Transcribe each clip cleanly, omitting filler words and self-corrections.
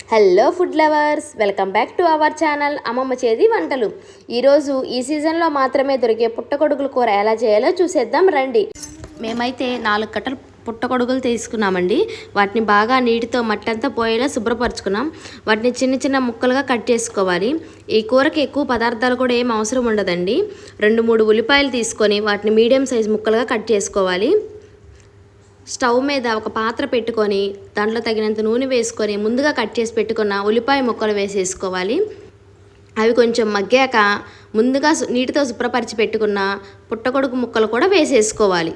Hello food lovers, welcome back to our channel అమ్మమ్మ చేతి వంటలు. ఈరోజు ఈ సీజన్లో మాత్రమే దొరికే పుట్టగొడుగుల కూర ఎలా చేయాలో చూసేద్దాం రండి. మేమైతే 4 కట్టలు పుట్టగొడుగులు తీసుకున్నామండి. వాటిని బాగా నీటితో మట్టి అంతా పోయేలా శుభ్రపరచుకున్నాం. వాటిని చిన్న చిన్న ముక్కలుగా కట్ చేసుకోవాలి. ఈ కూరకి ఎక్కువ పదార్థాలు కూడా ఏం అవసరం ఉండదండి. 2-3 ఉల్లిపాయలు తీసుకొని వాటిని మీడియం సైజ్ ముక్కలుగా కట్ చేసుకోవాలి. స్టవ్ మీద ఒక పాత్ర పెట్టుకొని దాంట్లో తగినంత నూనె వేసుకొని ముందుగా కట్ చేసి పెట్టుకున్న ఉల్లిపాయ ముక్కలు వేసేసుకోవాలి. అవి కొంచెం మగ్గాక ముందుగా నీటితో శుభ్రపరిచి పెట్టుకున్న పుట్టగొడుగు ముక్కలు కూడా వేసేసుకోవాలి.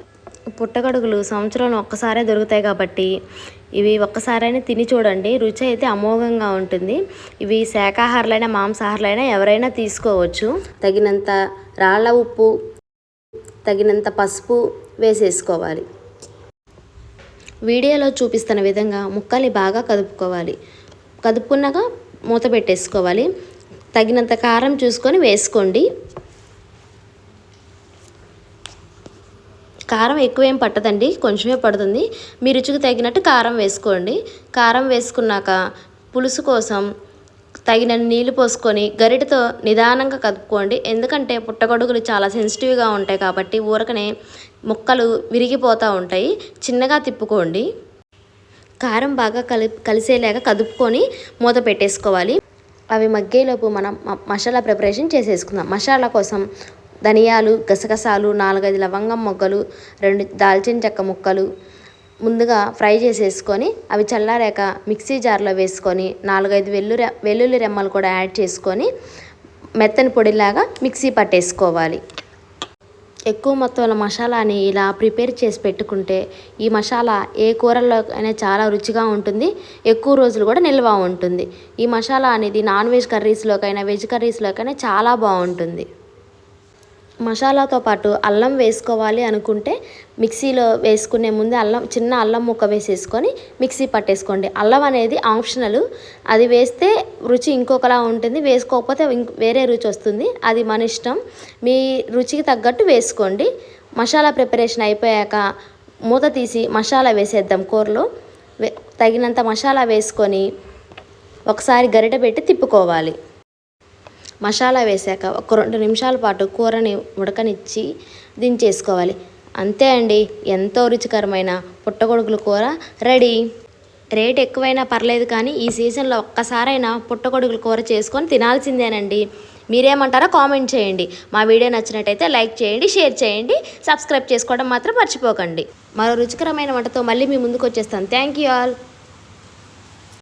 పుట్టగొడుగులు సంవత్సరంలో ఒక్కసారే దొరుకుతాయి కాబట్టి ఇవి ఒక్కసారైనా తిని చూడండి. రుచి అయితే అమోఘంగా ఉంటుంది. ఇవి శాకాహారులైనా మాంసాహారులైనా ఎవరైనా తీసుకోవచ్చు. తగినంత రాళ్ళ ఉప్పు, తగినంత పసుపు వేసేసుకోవాలి. వీడియోలో చూపిస్తున్న విధంగా ముక్కల్ని బాగా కదుపుకోవాలి. కదుపుకున్నాక మూత పెట్టేసుకోవాలి. తగినంత కారం చూసుకొని వేసుకోండి. కారం ఎక్కువేం పట్టదండి, కొంచెమే పడుతుంది. మీ రుచికి తగినట్టు కారం వేసుకోండి. కారం వేసుకున్నాక పులుసు కోసం తగినన్ని నీళ్లు పోసుకొని గరిటెతో నిదానంగా కదుపుకోండి. ఎందుకంటే పుట్టగొడుగులు చాలా సెన్సిటివ్గా ఉంటాయి కాబట్టి ఊరకనే ముక్కలు విరిగిపోతూ ఉంటాయి. చిన్నగా తిప్పుకోండి. కారం బాగా కలిసేలాగా కదుపుకొని మూత పెట్టేసుకోవాలి. అవి మగ్గేలోపు మనం మసాలా ప్రిపరేషన్ చేసేసుకుందాం. మసాలా కోసం ధనియాలు, గసగసాలు, 4-5 లవంగం మొగ్గలు, 2 దాల్చిన చెక్క ముక్కలు ముందుగా ఫ్రై చేసేసుకొని అవి చల్లారాక మిక్సీ జార్లో వేసుకొని 4-5 వెల్లుల్లి రెమ్మలు కూడా యాడ్ చేసుకొని మెత్తని పొడిలాగా మిక్సీ పట్టేసుకోవాలి. ఎక్కువ మొత్తంలో మసాలాని ఇలా ప్రిపేర్ చేసి పెట్టుకుంటే ఈ మసాలా ఏ కూరల్లో అయినా చాలా రుచిగా ఉంటుంది. ఎక్కువ రోజులు కూడా నిల్వ ఉంటుంది. ఈ మసాలా అనేది నాన్ వెజ్ కర్రీస్లోకైనా వెజ్ కర్రీస్లోకైనా చాలా బాగుంటుంది. మసాలాతో పాటు అల్లం వేసుకోవాలి అనుకుంటే మిక్సీలో వేసుకునే ముందే చిన్న అల్లం ముక్క వేసేసుకొని మిక్సీ పట్టేసుకోండి. అల్లం అనేది ఆప్షనల్. అది వేస్తే రుచి ఇంకొకలా ఉంటుంది, వేసుకోకపోతే వేరే రుచి వస్తుంది. అది మన ఇష్టం. మీ రుచికి తగ్గట్టు వేసుకోండి. మసాలా ప్రిపరేషన్ అయిపోయాక మూత తీసి మసాలా వేసేద్దాం. కూరలో తగినంత మసాలా వేసుకొని ఒకసారి గరిటె పెట్టి తిప్పుకోవాలి. మసాలా వేసాక ఒక 2 నిమిషాల పాటు కూరని ఉడకనిచ్చి దించేసుకోవాలి. అంతే అండి, ఎంతో రుచికరమైన పుట్టగొడుగుల కూర రెడీ. రేట్ ఎక్కువైనా పర్లేదు కానీ ఈ సీజన్లో ఒక్కసారైనా పుట్టగొడుగుల కూర చేసుకొని తినాల్సిందేనండి. మీరేమంటారో కామెంట్ చేయండి. మా వీడియో నచ్చినట్టయితే లైక్ చేయండి, షేర్ చేయండి, సబ్స్క్రైబ్ చేసుకోవడం మాత్రం మర్చిపోకండి. మరో రుచికరమైన వంటతో మళ్ళీ మీ ముందుకు వచ్చేస్తాను. Thank you all.